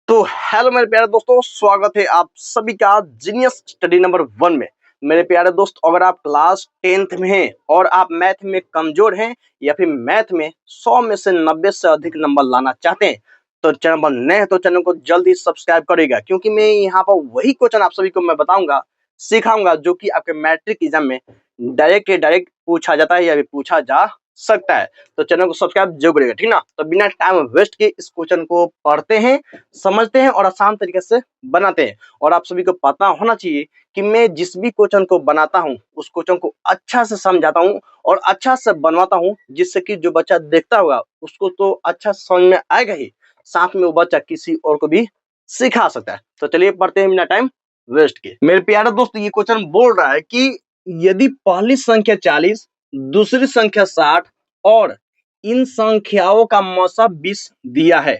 तो हेलो मेरे प्यारे दोस्तों, स्वागत है आप सभी का जीनियस स्टडी नंबर 1 में। मेरे प्यारे दोस्त, अगर आप क्लास 10th में हैं और आप मैथ में कमजोर हैं या फिर मैथ में 100 में से 90 से अधिक नंबर लाना चाहते हैं तो चैनल पर नए हैं तो चैनल को जल्दी सब्सक्राइब करेगा, क्योंकि मैं यहाँ पर वही क्वेश्चन आप सभी को मैं बताऊंगा, सिखाऊंगा, जो कि आपके मैट्रिक एग्जाम में डायरेक्ट पूछा जाता है या फिर पूछा जा सकता है। तो चैनल को सब्सक्राइब जरूर करेगा, ठीक ना। तो बिना टाइम वेस्ट के इस क्वेश्चन को पढ़ते हैं, समझते हैं और आसान तरीके से बनाते हैं। और आप सभी को पता होना चाहिए कि मैं जिस भी क्वेश्चन को बनाता हूं उस क्वेश्चन को अच्छा से समझाता हूं और अच्छा से बनवाता हूं, जिससे कि जो बच्चा देखता होगा उसको तो अच्छा समझ में आएगा ही, साथ में वो बच्चा किसी और को भी सिखा सकता है। तो चलिए पढ़ते हैं बिना टाइम वेस्ट के। मेरे प्यारे दोस्त, ये क्वेश्चन बोल रहा है कि यदि पहली संख्या 40, दूसरी संख्या 60 और इन संख्याओं का मौसा 20 दिया है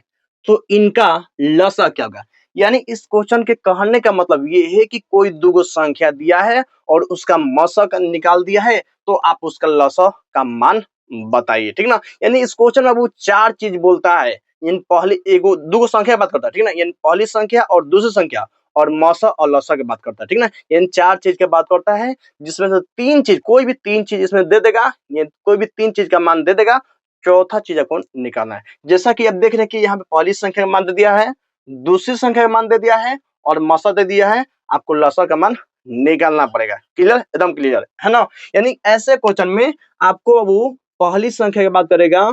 तो इनका लसा क्या होगा। यानी इस क्वेश्चन के कहने का मतलब ये है कि कोई दो संख्या दिया है और उसका मौसा निकाल दिया है, तो आप उसका लसा का मान बताइए, ठीक ना। यानी इस क्वेश्चन में वो चार चीज बोलता है। इन पहली एगो दो संख्या बात करता है, ठीक ना। यानी पहली संख्या और दूसरी संख्या और मौसा और लसा की बात करता है, ठीक ना। इन चार चीज की बात करता है, जिसमें से तीन चीज, कोई भी तीन चीज इसमें दे देगा, ये कोई भी तीन चीज का मान दे देगा, चौथा चीज को निकालना है। जैसा कि आप देख रहे हैं कि यहाँ पे पहली संख्या का मान दे दिया है, दूसरी संख्या का मान दे दिया है और मौसा दे दिया है, आपको लसा का मान निकालना पड़ेगा। क्लियर, एकदम क्लियर है ना। यानी ऐसे क्वेश्चन में आपको वो पहली संख्या की बात करेगा,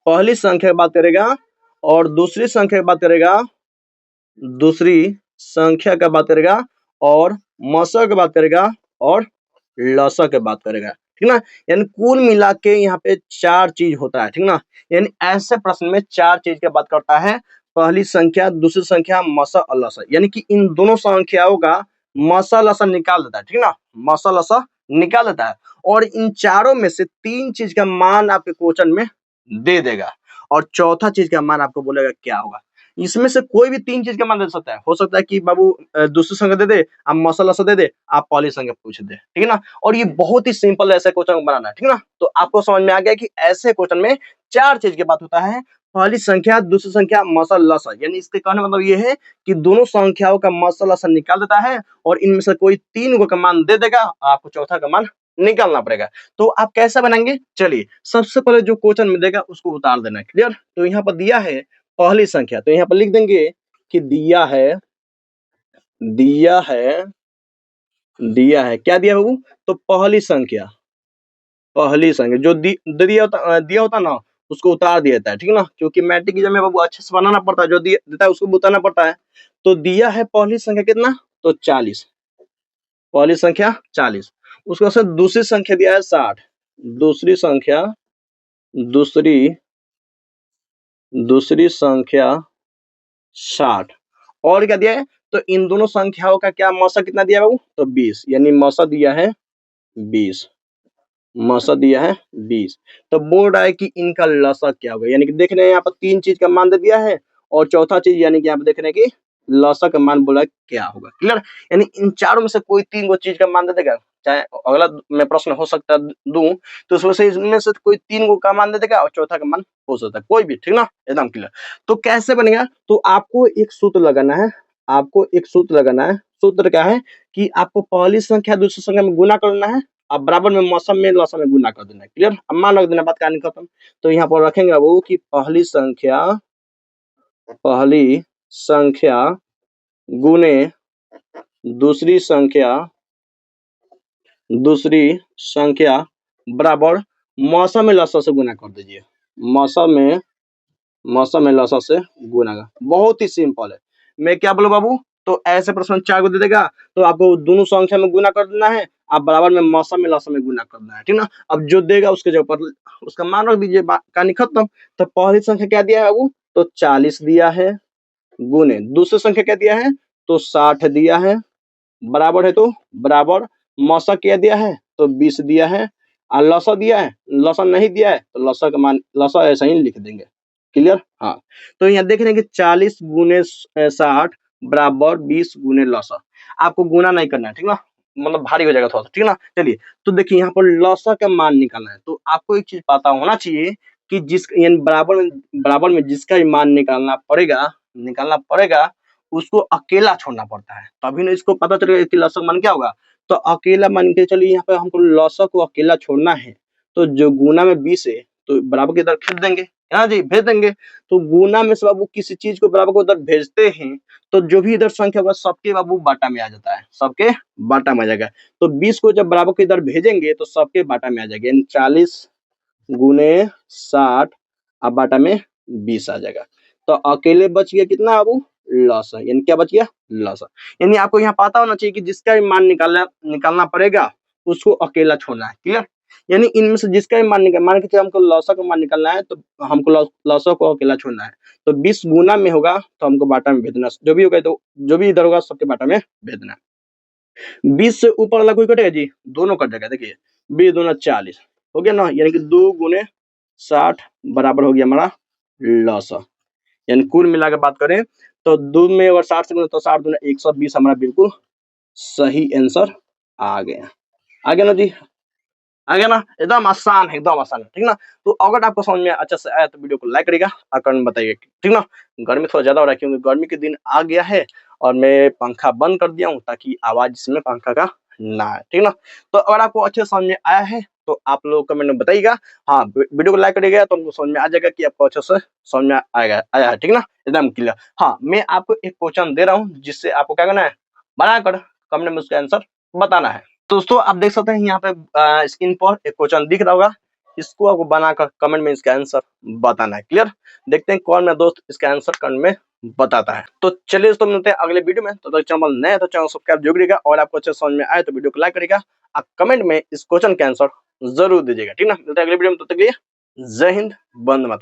पहली संख्या की बात करेगा और दूसरी संख्या की बात करेगा, दूसरी संख्या का बात करेगा और मौसा की बात करेगा और लसा की बात करेगा, ठीक ना। यानी कुल मिला के यहाँ पे चार चीज होता है, ठीक ना। यानी ऐसे प्रश्न में चार चीज की बात करता है, पहली संख्या, दूसरी संख्या, मौसा और लसा। यानी कि इन दोनों संख्याओं का मौसा लसा निकाल देता है, ठीक ना। मौसा लसा निकाल देता है और इन चारों में से तीन चीज का मान आपके क्वेश्चन में दे देगा और चौथा चीज का मान आपको बोलेगा क्या होगा। इसमें से कोई भी तीन चीज का मान दे सकता है। हो सकता है कि बाबू दूसरी संख्या दे दे, आप मौसा लसा दे दे, आप पहली संख्या पूछ दे, ठीक है ना। और ये बहुत ही सिंपल ऐसे क्वेश्चन बनाना है, ठीक ना। तो आपको समझ में आ गया कि ऐसे क्वेश्चन में चार चीज की बात होता है, पहली संख्या, दूसरी संख्या, मौसा लसा। यानी इसके कहने का मतलब ये है कि दोनों संख्याओं का मौसा लसा निकाल देता है और इनमें से कोई तीन को का मान दे देगा, आपको चौथा का मान निकालना पड़ेगा। तो आप कैसे बनाएंगे, चलिए सबसे पहले जो क्वेश्चन में देगा उसको उतार देना है। क्लियर। तो यहाँ पर दिया है पहली संख्या, तो यहाँ पर लिख देंगे कि दिया है, दिया है, दिया है, क्या दिया बाबू, तो पहली संख्या, पहली संख्या जो दिया होता ना उसको उतार दिया जाता है, ठीक है ना। क्योंकि मैट्रिक एग्जाम में बाबू अच्छे से बनाना पड़ता है, जो देता है उसको बताना पड़ता है। तो दिया है पहली संख्या कितना, तो 40, पहली संख्या 40। उसके बाद दूसरी संख्या दिया है 60, दूसरी संख्या, दूसरी दूसरी संख्या 60 और क्या दिया है, तो इन दोनों संख्याओं का क्या मौसा कितना दिया है बाबू, तो 20। यानी मौसा दिया है 20, मौसा दिया है 20। तो बोल रहा है कि इनका लसा क्या होगा। यानी कि देख रहे हैं यहाँ पर तीन चीज का मान दे दिया है और चौथा चीज यानी कि यहाँ पे देख रहे हैं कि लसा का मान बोला क्या होगा। क्लियर। यानी इन चारों में से कोई तीन को चीज का मान दे देगा, चाहे अगला में प्रश्न हो सकता है दूं तो उसमें से इनमें से कोई तीन को का मान दे देगा और चौथा का मान हो सकता है कोई भी, ठीक ना, एकदम क्लियर। तो कैसे बनेगा, तो आपको एक सूत्र लगाना है, आपको एक सूत्र लगाना है। सूत्र क्या है कि आपको पहली संख्या दूसरी संख्या में गुना करना है, अब बराबर में मौसम में लसा में गुना कर देना है। क्लियर। अब मान रख देना, बात कहानी खत्म। तो यहाँ पर रखेंगे वो कि पहली संख्या, पहली संख्या गुने दूसरी संख्या, दूसरी संख्या बराबर मौसम में लसा से गुना कर दीजिए, मौसम में लसा से गुना का। बहुत ही सिंपल है। मैं क्या बोलूं बाबू, तो ऐसे प्रश्न चार को दे देगा तो आपको दोनों संख्या में गुना कर देना है, आप बराबर में मौसम में लसा में गुना करना है, ठीक ना। अब जो देगा उसके जगह पर उसका मान रख दीजिए, कहानी खत्म। तो पहली संख्या क्या दिया है बाबू, तो 40 दिया है, गुने दूसरी संख्या क्या दिया है, तो 60 दिया है, बराबर है तो बराबर मौसा क्या दिया है, तो 20 दिया है। और लसा दिया है, लसा नहीं दिया है तो लसा का मान, लसा ऐसा ही लिख देंगे। क्लियर। हाँ। तो यहाँ देख रहे हैं कि 40 गुने 60 बराबर 20 गुने लसा। आपको गुना नहीं करना है, ठीक ना, मतलब भारी हो जाएगा थोड़ा सा, ठीक ना। चलिए तो देखिए यहाँ पर लसा का मान निकालना है, तो आपको एक चीज पता होना चाहिए कि जिस यानी बराबर में जिसका मान निकालना पड़ेगा निकालना पड़ेगा उसको अकेला छोड़ना पड़ता है, तभी ना इसको पता चलेगा कि लसक मान क्या होगा। तो अकेला मान के चलिए यहाँ पे हमको लसक को अकेला छोड़ना है, तो जो गुना में 20 है तो बराबर की इधर भेज देंगे, है ना जी, भेज देंगे। तो गुना में से बाबू किसी चीज को बराबर को उधर भेजते हैं तो जो भी इधर संख्या होगा सबके बाबू बाटा में आ जाता है, सबके बाटा में आ जाएगा। तो 20 को जब बराबर को इधर भेजेंगे तो सबके बाटा में आ जाएगा, यानी 40 गुने 60 अब बाटा में 20 आ जाएगा। तो अकेले बच गया कितना बाबू, लसा, यानी क्या बच गया, लसा। यानी आपको यहाँ पता होना चाहिए कि जिसका भी मान निकालना पड़ेगा उसको अकेला छोड़ना है, क्लियर। यानी इनमें से जिसका भी मान मान के चलिए हमको लसा का मान निकालना है तो हमको लसा को अकेला छोड़ना है। तो 20 गुना में होगा तो हमको बाटा में भेजना, जो भी होगा तो जो भी इधर होगा सबके बाटा में भेजना है। 20 से ऊपर वाला कोई कटेगा जी, दोनों कट जाएगा। देखिए 20 दूना 40 हो गया ना, यानी कि 2 गुने 60 बराबर हो गया हमारा लसा। यानी कुल मिला के बात करें तो 2 में अगर 60 से गुणे तो 60 दूना 120 हमारा बिल्कुल सही आंसर आ गया। आ गया ना जी, आ गया ना, एकदम आसान है, एकदम आसान है, ठीक ना। तो अगर आपको समझ में अच्छा से आया तो वीडियो को लाइक करिएगा और कमेंट में बताइएगा, ठीक ना। गर्मी थोड़ा ज्यादा हो रहा है क्योंकि गर्मी के दिन आ गया है और मैं पंखा बंद कर दिया हूँ ताकि आवाज इसमें पंखा का ना आए, ठीक ना। तो अगर आपको अच्छे से समझ में आया है तो आप लोग कमेंट में बताइएगा। हाँ, वीडियो को लाइक करिएगा तो हमको समझ में आ जाएगा कि आपको अच्छे से समझ में आया है, ठीक ना, एकदम क्लियर। हाँ, मैं आपको एक क्वेश्चन दे रहा हूँ जिससे आपको क्या करना है, बनाकर कमेंट में उसका आंसर बताना है। तो दोस्तों आप देख सकते हैं यहाँ पे स्क्रीन पर एक क्वेश्चन दिख रहा होगा, इसको आपको बनाकर कमेंट में इसका आंसर बताना है, क्लियर। देखते हैं कौन मेरा दोस्त इसका आंसर कमेंट में बताता है। तो चलिए दोस्तों मिलते हैं अगले वीडियो में, तो चैनल नए तो चैनल सब्सक्राइब जरूर करिएगा और आपको अच्छे समझ में आए तो वीडियो को लाइक करिएगा और कमेंट में इस क्वेश्चन का आंसर जरूर दीजिएगा, ठीक ना। मिलते हैं अगले वीडियो में, तब तक के लिए जय हिंद, वंदे मातरम।